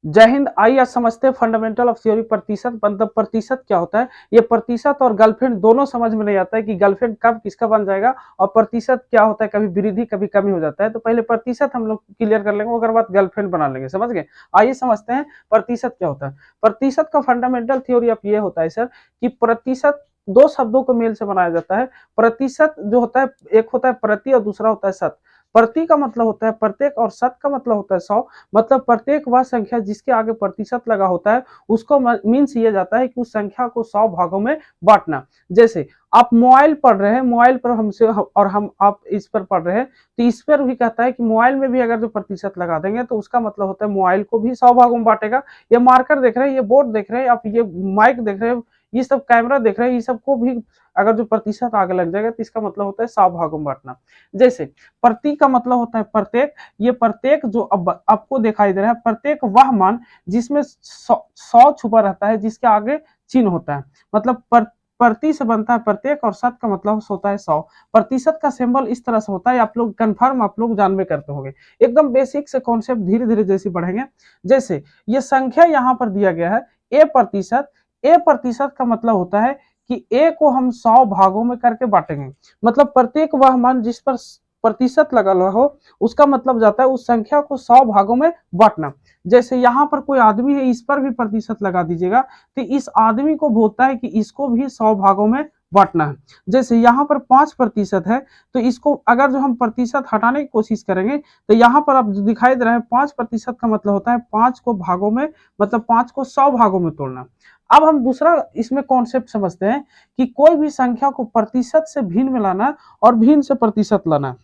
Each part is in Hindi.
जय हिंद। आइए आज समझते हैं फंडामेंटल ऑफ थ्योरी। प्रतिशत मतलब प्रतिशत क्या होता है। ये प्रतिशत और गर्लफ्रेंड दोनों समझ में नहीं आता है कि गर्लफ्रेंड कब किसका बन जाएगा, और प्रतिशत क्या होता है, कभी वृद्धि कभी कमी हो जाता है। तो पहले प्रतिशत हम लोग क्लियर कर लेंगे, अगर बात गर्लफ्रेंड बना लेंगे। समझ गए। आइए समझते हैं प्रतिशत क्या होता है। प्रतिशत का फंडामेंटल थ्योरी अब ये होता है सर कि प्रतिशत दो शब्दों को मेल से बनाया जाता है। प्रतिशत जो होता है, एक होता है प्रति और दूसरा होता है शत। प्रति का मतलब होता है प्रत्येक और शत का मतलब होता है 100। मतलब प्रत्येक वह संख्या जिसके आगे प्रतिशत लगा होता है उसको मीन्स ये जाता है कि उस संख्या को 100 भागों में बांटना। जैसे आप मोबाइल पढ़ रहे हैं, मोबाइल पर हमसे और हम आप इस पर पढ़ रहे हैं, तो इस पर भी कहता है कि मोबाइल में भी अगर जो प्रतिशत लगा देंगे तो उसका मतलब होता है मोबाइल को भी 100 भागों में बांटेगा। ये मार्कर देख रहे हैं, ये बोर्ड देख रहे हैं, आप ये माइक देख रहे हैं, ये सब कैमरा देख रहे हैं, ये सबको भी अगर जो प्रतिशत आगे लग जाएगा तो इसका मतलब होता है 100 भागों में बांटना। जैसे प्रति का मतलब होता है प्रत्येक। ये प्रत्येक जो अब आपको दिखाई दे रहा है, प्रत्येक वह मान जिसमें 100 छुपा रहता है, जिसके आगे चिन्ह होता है। मतलब प्रति से बनता है प्रत्येक और शत का मतलब होता है 100। प्रतिशत का सिंबल इस तरह से होता है, आप लोग कंफर्म आप लोग जानबे करते होंगे। एकदम बेसिक से कॉन्सेप्ट धीरे धीरे जैसे बढ़ेंगे। जैसे ये संख्या यहाँ पर दिया गया है ए प्रतिशत। ए प्रतिशत का मतलब होता है कि ए को हम 100 भागों में करके बांटेंगे। मतलब प्रत्येक वह मान जिस पर प्रतिशत लगा हुआ हो उसका मतलब जाता है उस संख्या को 100 भागों में बांटना। जैसे यहाँ पर कोई आदमी है, इस पर भी प्रतिशत लगा दीजिएगा तो इस आदमी को होता है कि इसको भी 100 भागों में बांटना है। जैसे यहाँ पर 5% है, तो इसको अगर जो हम प्रतिशत हटाने की कोशिश करेंगे तो यहाँ पर आप दिखाई दे रहा है 5% का मतलब होता है 5 को भागों में, मतलब 5 को 100 भागों में तोड़ना। अब हम दूसरा इसमें कॉन्सेप्ट समझते हैं कि कोई भी संख्या को प्रतिशत से भिन्न में लाना और भिन्न से प्रतिशत लाना।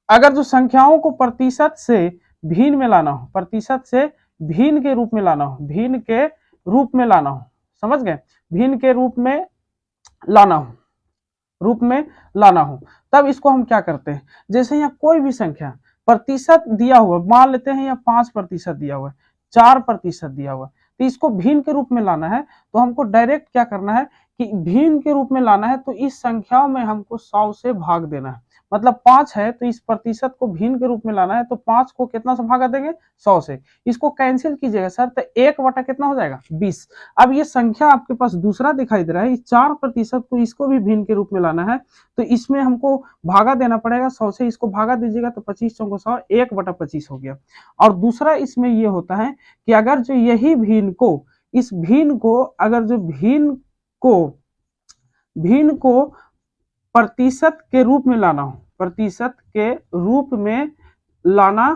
अगर जो संख्याओं को प्रतिशत से भिन्न में लाना हो, प्रतिशत से भिन्न के रूप में लाना हो, भिन्न के रूप में लाना हो, समझ गए, भिन्न के रूप में लाना हो, रूप में लाना हो, तब इसको हम क्या करते हैं। जैसे यहाँ कोई भी संख्या प्रतिशत दिया हुआ, मान लेते हैं यहाँ 5% दिया हुआ है, 4% दिया हुआ है, तो इसको भिन्न के रूप में लाना है तो हमको डायरेक्ट क्या करना है कि भिन्न के रूप में लाना है तो इस संख्या में हमको 100 से भाग देना है। मतलब 5 है तो इस प्रतिशत को भिन्न के रूप में लाना है तो 5 को कितना से भागा देंगे, 100 से। इसको कैंसिल कीजिएगा सर तो 1 बटा कितना हो जाएगा, 20। अब ये संख्या आपके पास दूसरा दिखाई दे रहा है, इस 4% को इसको भी भिन्न के रूप में लाना है तो इसमें हमको भागा देना पड़ेगा 100 से। इसको भागा दीजिएगा तो 25 चौको 100, 1/25 हो गया। और दूसरा इसमें ये होता है कि अगर जो यही भिन्न को, इस भिन्न को अगर जो भिन्न को प्रतिशत के रूप में लाना हो, प्रतिशत के रूप में लाना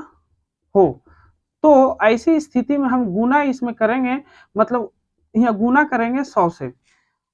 हो तो ऐसी स्थिति में हम गुना इसमें करेंगे, मतलब यहाँ गुना करेंगे 100 से।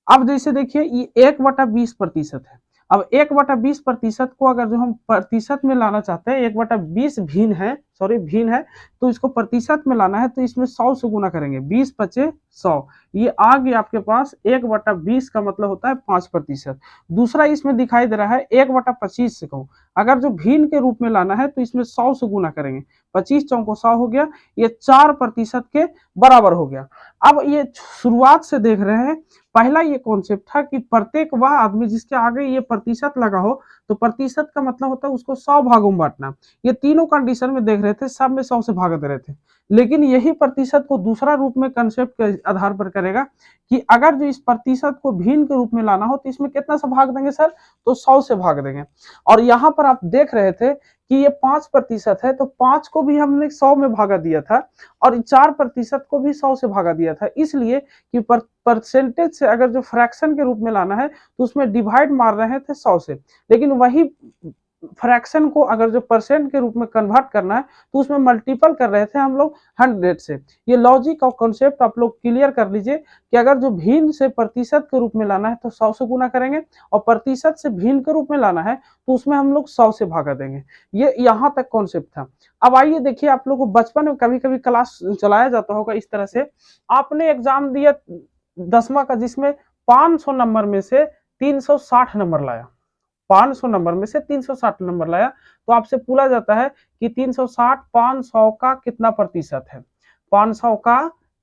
अब जैसे देखिए ये 1/20% है। अब 1/20% को अगर जो हम प्रतिशत में लाना चाहते हैं, 1/20 भिन्न है, सॉरी भिन्न है, तो इसको प्रतिशत में लाना है तो इसमें 100 से गुना करेंगे, 20 पचे 100, ये आ गया आपके पास 1/20 का मतलब होता है 5%। दूसरा इसमें दिखाई दे रहा है 1/25 से कहूँ, अगर जो भिन्न के रूप में लाना है तो इसमें 100 से गुना करेंगे, 25 चौको 100 हो गया, ये 4% के बराबर हो गया। अब ये शुरुआत से देख रहे हैं, पहला ये कॉन्सेप्ट था कि प्रत्येक वह आदमी जिसके आगे ये प्रतिशत लगा हो तो प्रतिशत का मतलब होता है उसको 100 भागों में बांटना। ये तीनों कंडीशन में देख रहे थे, सब में 100 से भाग दे रहे थे, लेकिन यही प्रतिशत को दूसरा रूप में कंसेप्ट के आधार पर करेगा कि अगर जो इस प्रतिशत को भिन्न के रूप में लाना हो तो इसमें कितना से भाग देंगे सर, तो 100 से भाग देंगे। और यहाँ पर आप देख रहे थे कि ये 5% है तो 5 को भी हमने 100 में भागा दिया था और 4% को भी 100 से भागा दिया था, इसलिए कि परसेंटेज से अगर जो फ्रैक्शन के रूप में लाना है तो उसमें डिवाइड मार रहे थे 100 से, लेकिन वही फ्रैक्शन को अगर जो परसेंट के रूप में कन्वर्ट करना है तो उसमें मल्टीपल कर रहे थे हम लोग 100 से। ये लॉजिक और कॉन्सेप्ट आप लोग क्लियर कर लीजिए कि अगर जो भिन्न से प्रतिशत के रूप में लाना है तो 100 से गुना करेंगे और प्रतिशत से भिन्न के रूप में लाना है तो उसमें हम लोग 100 से भागा देंगे। ये यहाँ तक कॉन्सेप्ट था। अब आइए देखिए, आप लोग को बचपन में कभी कभी क्लास चलाया जाता होगा इस तरह से, आपने एग्जाम दिया 10वां का जिसमें 500 नंबर में से 360 नंबर लाया, 500 नंबर में से 360 नंबर लाया, तो आपसे पूछा जाता है कि 360 500 का कितना प्रतिशत है, 500 का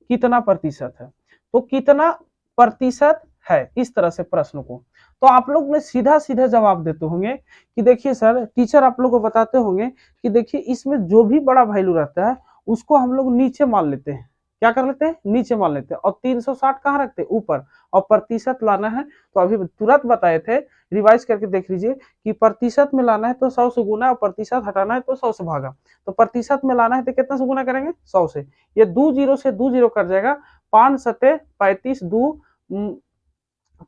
कितना प्रतिशत है, तो कितना प्रतिशत है, इस तरह से प्रश्न को। तो आप लोग में सीधा सीधा जवाब देते होंगे कि देखिए सर, टीचर आप लोग को बताते होंगे कि देखिए इसमें जो भी बड़ा वैल्यू रहता है उसको हम लोग नीचे मान लेते हैं। क्या कर लेते हैं? नीचे मान लेते हैं। और 360 कहाँ रखते हैं? ऊपर। और प्रतिशत लाना है तो अभी तुरंत बताए थे, रिवाइज करके देख लीजिए कि प्रतिशत में लाना है तो 100 से गुना और प्रतिशत हटाना है तो 100 से भागा। तो प्रतिशत में लाना है तो कितना से गुना करेंगे? 100 से। ये 2 जीरो से 2 जीरो कट जाएगा। 5 सते 35 2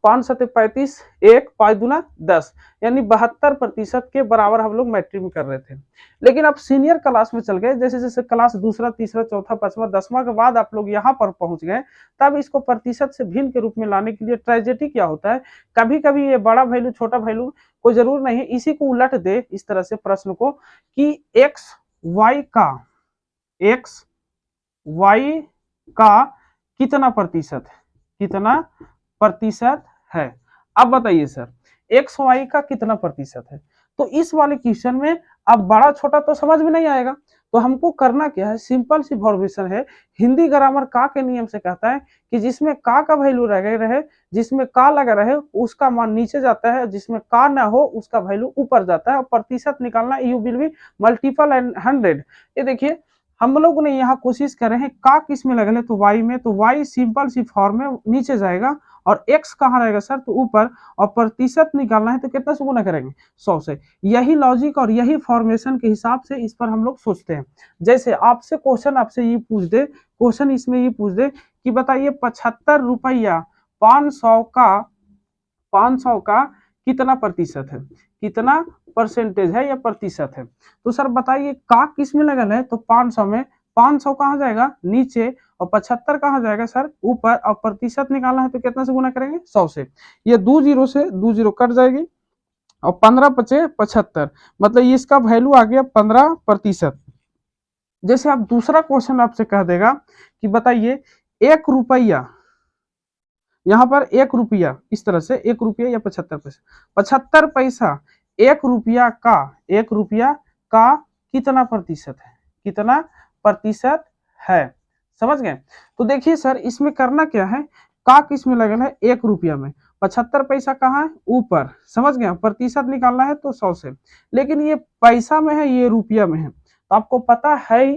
5 सते 35 1 5 दूना 10, यानी 72% के बराबर हम लोग मैट्रिक में कर रहे थे। लेकिन अब सीनियर क्लास में चल गए, जैसे जैसे क्लास दूसरा तीसरा चौथा पांचवा 10वां के बाद आप लोग यहाँ पर पहुंच गए, तब इसको प्रतिशत से भिन्न के रूप में लाने के लिए ट्रेजेडी क्या होता है, कभी कभी ये बड़ा वैल्यू छोटा वैल्यू कोई जरूर नहीं है, इसी को उलट दे इस तरह से प्रश्न को कि एक्स वाई का कितना प्रतिशत है, कितना प्रतिशत है। अब बताइए सर, एक्स वाई का कितना प्रतिशत है। तो इस वाले क्वेश्चन में अब बड़ा छोटा तो समझ में नहीं आएगा, तो हमको करना क्या है, सिंपल सी फॉर्मेशन है। हिंदी ग्रामर का के नियम से कहता है कि जिसमें का वैल्यू रहे, जिसमें का लगा रहे उसका मान नीचे जाता है, जिसमें का ना हो उसका वैल्यू ऊपर जाता है। और प्रतिशत निकालना you will be multiple and 100। ये देखिए हम लोग ने यहाँ कोशिश कर रहे हैं का किस में लगल है, तो वाई में, तो वाई सिंपल सी फॉर्म में नीचे जाएगा और एक्स कहाँ रहेगा सर, तो ऊपर। और प्रतिशत निकालना है तो कितना से गुना करेंगे? 100 से। यही लॉजिक और यही फॉर्मेशन के हिसाब से इस पर हम लोग सोचते हैं। जैसे आपसे क्वेश्चन आपसे ये पूछ दे, क्वेश्चन इसमें ये पूछ दे कि बताइए 75 रुपया 500 का कितना प्रतिशत है, कितना परसेंटेज है या प्रतिशत है। तो सर बताइए का किस में लगल है, तो 500 में। 500 कहाँ जाएगा? नीचे। और 75 कहाँ जाएगा सर? ऊपर। और प्रतिशत निकालना है तो कितना से गुना करेंगे? 100 से। ये 2 जीरो से 2 जीरो कट जाएगी और 15 बचे 75, मतलब इसका वैल्यू आ गया 15%। जैसे आप दूसरा क्वेश्चन आपसे कह देगा कि बताइए 1 रुपया, यहाँ पर 1 रुपया, इस तरह से 1 रुपया या 75 पैसा, 75 पैसा 1 रुपया का कितना प्रतिशत है, कितना प्रतिशत है। समझ गए। तो देखिए सर इसमें करना क्या है, का किस में लगल है? 1 रुपया में। 75 पैसा कहाँ है? ऊपर। समझ गए। प्रतिशत निकालना है तो 100 से, लेकिन ये पैसा में है, ये रुपया में है। तो आपको पता है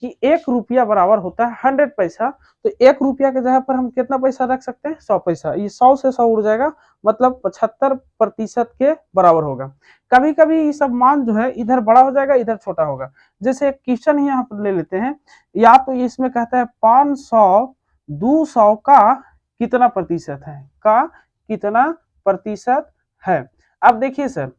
कि 1 रुपया बराबर होता है 100 पैसा। तो 1 रुपया के जगह पर हम कितना पैसा रख सकते हैं? 100 पैसा। ये 100 से 100 उड़ जाएगा, मतलब 75% के बराबर होगा। कभी कभी ये सब मान जो है इधर बड़ा हो जाएगा, इधर छोटा होगा। जैसे एक क्वेश्चन ही यहाँ पर ले लेते हैं, या तो इसमें कहता है 500 200 का कितना प्रतिशत है, का कितना प्रतिशत है। अब देखिए सर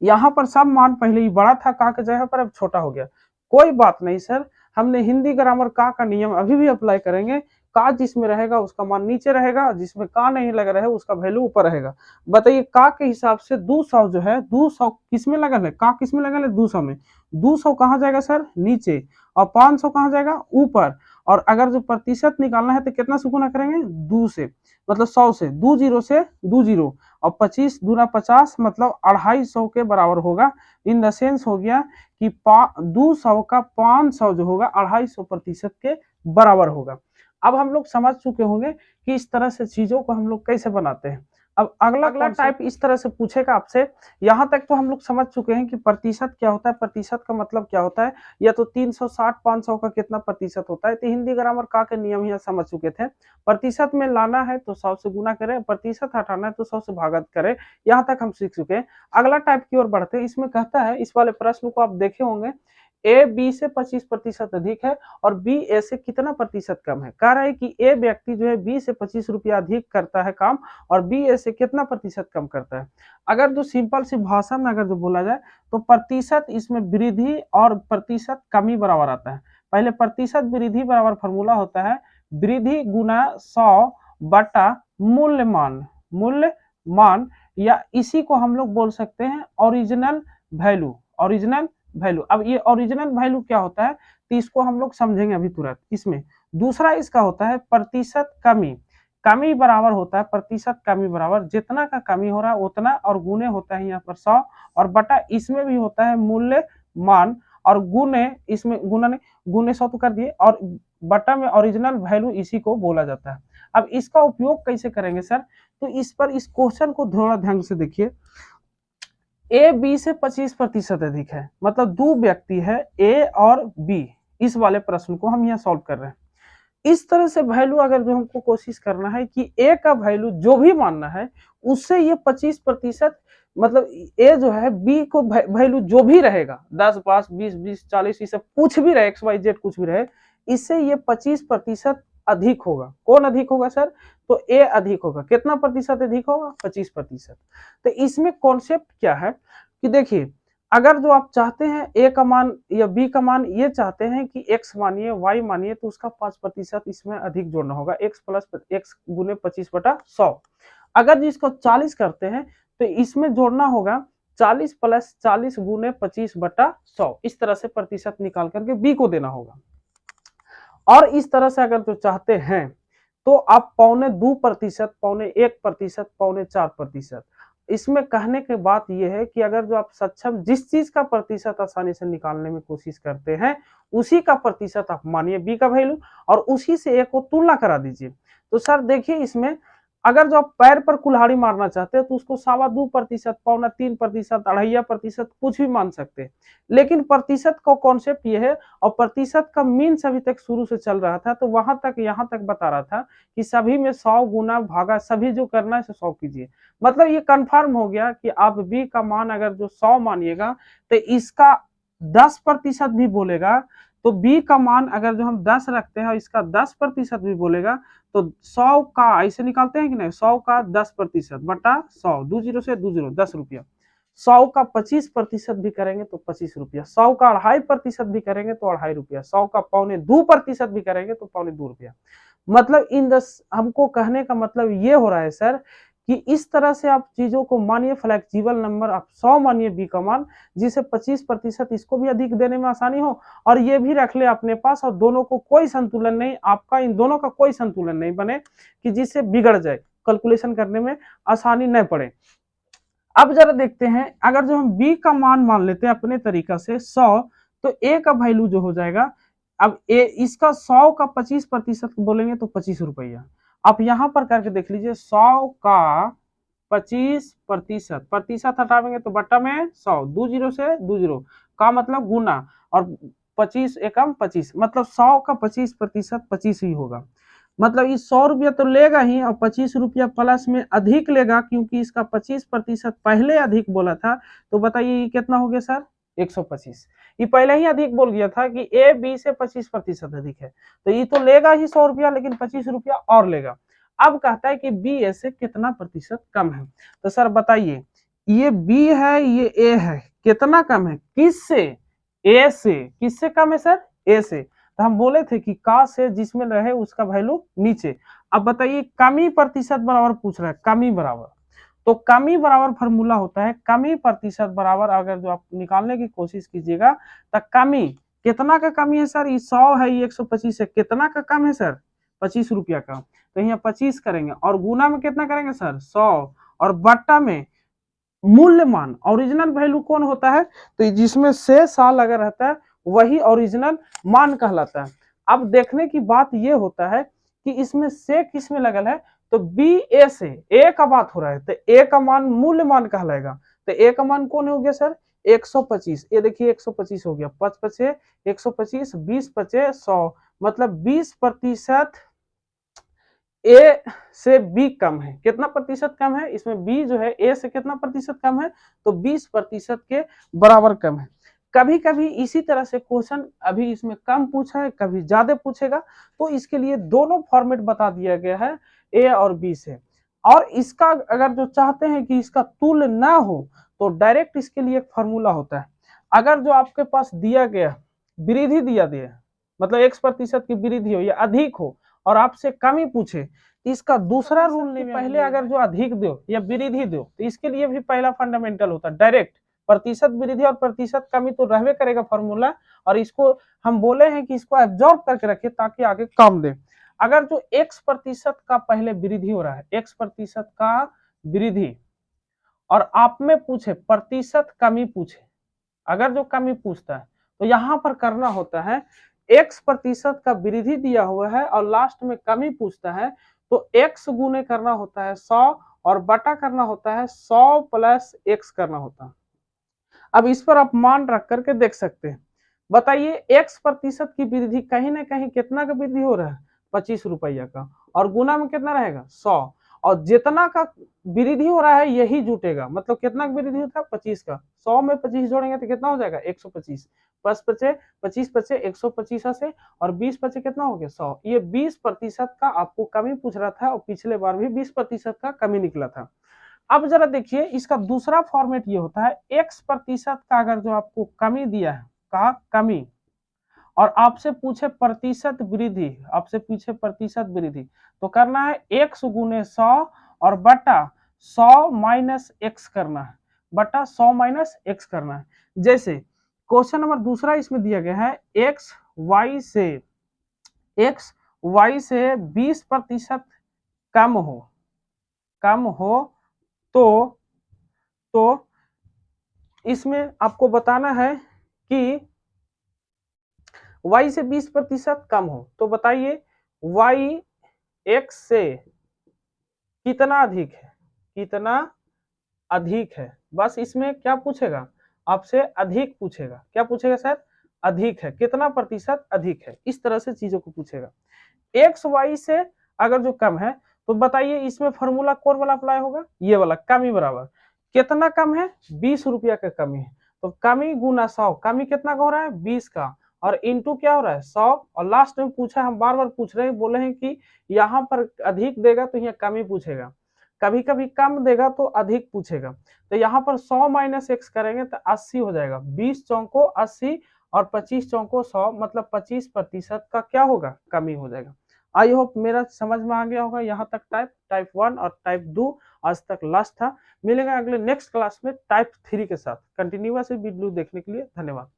यहाँ पर सब मान पहले ही बड़ा था, का के जगह पर अब छोटा हो गया। कोई बात नहीं सर, हमने हिंदी ग्रामर का नियम अभी भी अप्लाई करेंगे। का जिसमें रहेगा उसका मान नीचे रहेगा, जिसमें का नहीं लगा रहे उसका वैल्यू ऊपर रहेगा। बताइए का के हिसाब से 200 जो है, 200 किसमें लगल है? का किसमें लगल है? 200 में। 200 कहाँ जाएगा सर? नीचे। और 500 कहाँ जाएगा? ऊपर। और अगर जो प्रतिशत निकालना है तो कितना से गुना करेंगे? 2 से, मतलब 100 से। 2 जीरो से 2 जीरो और 25 दूना 50, मतलब 250 के बराबर होगा। इन द सेंस हो गया कि 200 का 500 जो होगा 250% के बराबर होगा। अब हम लोग समझ चुके होंगे कि इस तरह से चीजों को हम लोग कैसे बनाते हैं। अब अगला टाइप इस तरह से पूछेगा आपसे। यहाँ तक तो हम लोग समझ चुके हैं कि प्रतिशत क्या होता है, प्रतिशत का मतलब क्या होता है, या तो 360 500 का कितना प्रतिशत होता है। तो हिंदी ग्रामर का के नियम यहाँ समझ चुके थे। प्रतिशत में लाना है तो 100 से गुना करें, प्रतिशत हटाना है तो 100 से भागत करें। यहाँ तक हम सीख चुके हैं। अगला टाइप की ओर बढ़ते हैं। इसमें कहता है, इस वाले प्रश्न को आप देखे होंगे, ए बी से 25% अधिक है और बी ए से कितना प्रतिशत कम है। कह रहा है कि ए व्यक्ति जो है बी से 25 रुपया अधिक करता है काम और बी ए से कितना प्रतिशत कम करता है। अगर जो सिंपल सी भाषा में अगर जो बोला जाए तो प्रतिशत इसमें वृद्धि और प्रतिशत कमी बराबर आता है। पहले प्रतिशत वृद्धि बराबर फॉर्मूला होता है वृद्धि गुना 100 बटा मूल्यमान, या इसी को हम लोग बोल सकते हैं ओरिजिनल वैल्यू। अब ये ओरिजिनल वैल्यू क्या होता है, तो इसको हम लोग समझेंगे अभी तुरंत। इसमें दूसरा इसका होता है प्रतिशत कमी बराबर होता है, प्रतिशत कमी बराबर जितना का कमी हो रहा है उतना, और गुने होता है यहाँ पर 100, और बटा इसमें भी होता है मूल्यमान, और गुने इसमें गुने 100 तो कर दिए, और बटा में ओरिजिनल वैल्यू इसी को बोला जाता है। अब इसका उपयोग कैसे करेंगे सर, तो इस पर इस क्वेश्चन को थोड़ा ध्यान से देखिए। ए बी से 25% अधिक है, मतलब दो व्यक्ति है ए और बी, इस वाले प्रश्न को हम यहाँ सॉल्व कर रहे हैं। इस तरह से वैल्यू अगर जो हमको कोशिश करना है कि ए का वैल्यू जो भी मानना है उससे ये 25% मतलब ए जो है बी को वैल्यू जो भी रहेगा 10, 5, 20, 20, 40 ये सब कुछ भी रहे एक्स वाई जेड कुछ भी रहे इससे ये 25% अधिक होगा। कौन अधिक होगा सर? तो ए अधिक होगा। कितना प्रतिशत अधिक होगा? 25%। तो इसमें कॉन्सेप्ट क्या है कि देखिए अगर जो आप चाहते हैं ए का मान या बी का मान ये चाहते हैं कि एक्स मानिए वाई मानिए तो उसका 5% इसमें अधिक जोड़ना होगा। एक्स प्लस एक्स गुने 25/100। अगर जिसको 40 करते हैं तो इसमें जोड़ना होगा 40 प्लस 40 गुने 25/100। इस तरह से प्रतिशत निकाल करके बी को देना होगा। और इस तरह से अगर जो चाहते हैं तो आप 0.25%, 0.1%, 0.4%। इसमें कहने के बात यह है कि अगर जो आप सक्षम जिस चीज का प्रतिशत आसानी से निकालने में कोशिश करते हैं उसी का प्रतिशत आप मानिए बी का वैल्यू और उसी से ए को तुलना करा दीजिए। तो सर देखिए इसमें अगर जो आप पैर पर कुल्हाड़ी मारना चाहते हैं तो उसको 2.25%, 3%, 2.5% कुछ भी मान सकते हैं। लेकिन प्रतिशत का कॉन्सेप्ट ये है और प्रतिशत का मीन्स अभी तक शुरू से चल रहा था तो वहां तक यहाँ तक बता रहा था कि सभी में 100 गुना भागा सभी जो करना है 100 कीजिए। मतलब ये कंफर्म हो गया कि आप बी का मान अगर जो 100 मानिएगा तो इसका 10% भी बोलेगा तो बी का मान अगर जो हम 10 रखते हैं और इसका 10% भी बोलेगा तो 100 का ऐसे निकालते हैं कि नहीं 100 का 10% बटा 100 2 जीरो से 2 जीरो 10 रुपया। 100 का 25% भी करेंगे तो 25 रुपया। 100 का 2.5% भी करेंगे तो 2.5 रुपया। 100 का 1.25% भी करेंगे तो 2.25 रुपया। मतलब हमको कहने का मतलब ये हो रहा है सर कि इस तरह से आप चीजों को मानिए फ्लेक्सिबल नंबर आप 100 मानिए बी का मान जिससे 25% इसको भी अधिक देने में आसानी हो और ये भी रख ले अपने पास और दोनों को कोई संतुलन नहीं आपका इन दोनों का कोई संतुलन नहीं बने कि जिससे बिगड़ जाए कैलकुलेशन करने में आसानी न पड़े। अब जरा देखते हैं अगर जो हम बी का मान मान लेते हैं अपने तरीका से 100 तो ए का वैल्यू जो हो जाएगा अब ए इसका 100 का 25% बोलेंगे तो 25 रुपया। आप यहां पर करके देख लीजिए 100 का 25% प्रतिशत हटावेंगे तो बट्टा में 100 2 जीरो से 2 जीरो का मतलब गुना और 25 एकम 25 मतलब 100 का 25% 25 ही होगा। मतलब ये 100 रुपया तो लेगा ही और 25 रुपया प्लस में अधिक लेगा क्योंकि इसका 25% पहले अधिक बोला था। तो बताइए ये कितना हो गया सर 125। ये पहले ही अधिक बोल गया था कि ए बी से 25% अधिक है तो ये तो लेगा ही 100 रुपया लेकिन 25 रुपया और लेगा। अब कहता है कि बी ए से कितना प्रतिशत कम है। तो सर बताइए ये बी है ये ए है कितना कम है किससे? ए से। किससे कम है सर? ए से। तो हम बोले थे कि का से जिसमें रहे उसका वैल्यू नीचे। अब बताइए कमी प्रतिशत बराबर पूछ रहा है कमी बराबर तो कमी बराबर फार्मूला होता है कमी प्रतिशत बराबर अगर जो आप निकालने की कोशिश कीजिएगा तो कमी कितना का कमी है सर? ये 100 है ये 125 है कितना का कम है सर? 25 रुपया का। तो यहाँ 25 करेंगे और गुना में कितना करेंगे सर? 100 और बट्टा में मूल्यमान ओरिजिनल वैल्यू कौन होता है? तो जिसमें से साल अगर रहता है वही ओरिजिनल मान कहलाता है। अब देखने की बात ये होता है कि इसमें से किस में लगल है तो बी ए से ए का बात हो रहा है तो ए का मान मूल्यमान कहलाएगा। तो ए का मान कौन हो गया सर? 125। ये देखिए 125 हो गया 5 पचे 125 20 पचे 100 मतलब 20% ए से बी कम है। कितना प्रतिशत कम है? इसमें बी जो है ए से कितना प्रतिशत कम है तो 20% के बराबर कम है। कभी कभी इसी तरह से क्वेश्चन अभी इसमें कम पूछा है कभी ज्यादा पूछेगा तो इसके लिए दोनों फॉर्मेट बता दिया गया है ए और बी से। और इसका अगर जो चाहते हैं कि इसका तुल्य ना हो तो डायरेक्ट इसके लिए एक फॉर्मूला होता है। अगर जो आपके पास दिया गया वृद्धि दिया गया मतलब x% की वृद्धि हो या अधिक हो और आपसे कमी पूछे इसका दूसरा रूल नहीं पहले अगर जो अधिक दो या वृद्धि दो तो इसके लिए भी पहला फंडामेंटल होता है डायरेक्ट प्रतिशत वृद्धि और प्रतिशत कमी तो रहवे करेगा फॉर्मूला और इसको हम बोले हैं कि इसको एब्जॉर्ब करके रखे ताकि आगे काम दे। अगर जो x% का पहले वृद्धि हो रहा है x% का वृद्धि और आप में पूछे प्रतिशत कमी पूछे अगर जो कमी पूछता है तो यहाँ पर करना होता है x% का वृद्धि दिया हुआ है और लास्ट में कमी पूछता है तो x गुने करना होता है 100 और बटा करना होता है 100 प्लस x करना होता है। अब इस पर आप मान रख करके देख सकते हैं बताइए x प्रतिशत की वृद्धि कहीं ना कहीं कितना का वृद्धि हो रहा है, 25 रुपया का, और गुना में कितना रहेगा 100, और जितना का वृद्धि हो रहा है यही जुटेगा, मतलब कितना का वृद्धि होता है 25 का, 100 में 25 जोड़ेंगे तो कितना हो जाएगा 125, 25 बचे 125 से, और 20 बचे कितना हो गया 100। ये 20% का आपको कमी पूछ रहा था, और पिछले बार भी 20% का कमी निकला था। अब जरा देखिए इसका दूसरा फॉर्मेट ये होता है, x प्रतिशत का अगर जो आपको कमी दिया है, कहा कमी, और आपसे पूछे प्रतिशत वृद्धि, आपसे पूछे प्रतिशत वृद्धि, तो करना है x गुने 100 और बटा 100 माइनस एक्स करना है, बटा 100 माइनस एक्स करना है। जैसे क्वेश्चन नंबर दूसरा इसमें दिया गया है, x y से 20% कम हो तो इसमें आपको बताना है कि y से 20% कम हो, तो बताइए y x से कितना अधिक है, कितना अधिक है, बस इसमें क्या पूछेगा आपसे, अधिक पूछेगा, क्या पूछेगा सर, अधिक है, कितना प्रतिशत अधिक है, इस तरह से चीजों को पूछेगा। एक्स वाई से अगर जो कम है तो बताइए इसमें फॉर्मूला कौन वाला अप्लाई होगा, ये वाला, कमी बराबर कितना कम है, 20 रुपया का कमी है, तो कमी गुना 100, कमी कितना का हो रहा है 20 का, और इंटू क्या हो रहा है 100, और लास्ट में पूछा, हम बार बार पूछ रहे हैं, बोले हैं कि यहाँ पर अधिक देगा तो यहाँ कमी पूछेगा, कभी कभी कम देगा तो अधिक पूछेगा, तो यहाँ पर 100 माइनस एक्स करेंगे तो 80 हो जाएगा, 20 चौको 80 और 25 चौको 100, मतलब 25% का क्या होगा, कमी हो जाएगा। आई होप मेरा समझ में आ गया होगा यहाँ तक टाइप 1 और टाइप 2 आज तक लास्ट था। मिलेगा अगले नेक्स्ट क्लास में टाइप 3 के साथ। कंटिन्यूअस वीडियो देखने के लिए धन्यवाद।